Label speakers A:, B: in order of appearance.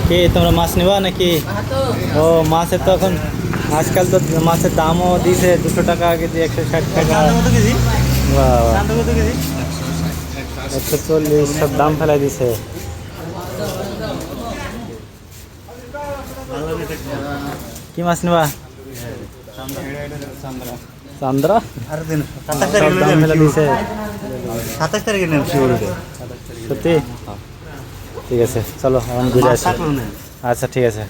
A: কি তোমরা মাছ নিবা নাকি? ও মাছের তো এখন আজকাল তো মাছের দামও দিছে 200 টাকা কেজি, 160 টাকা। বাহ, 140 সব দাম ফেলাই দিছে। কি মাছ নিবা? চান্দ্রা সব দাম ফেলে দিছে।
B: 27 তারিখে নেব
A: সত্যি? ঠিক আছে চলো এখন ঘুরে আসি। আচ্ছা ঠিক আছে।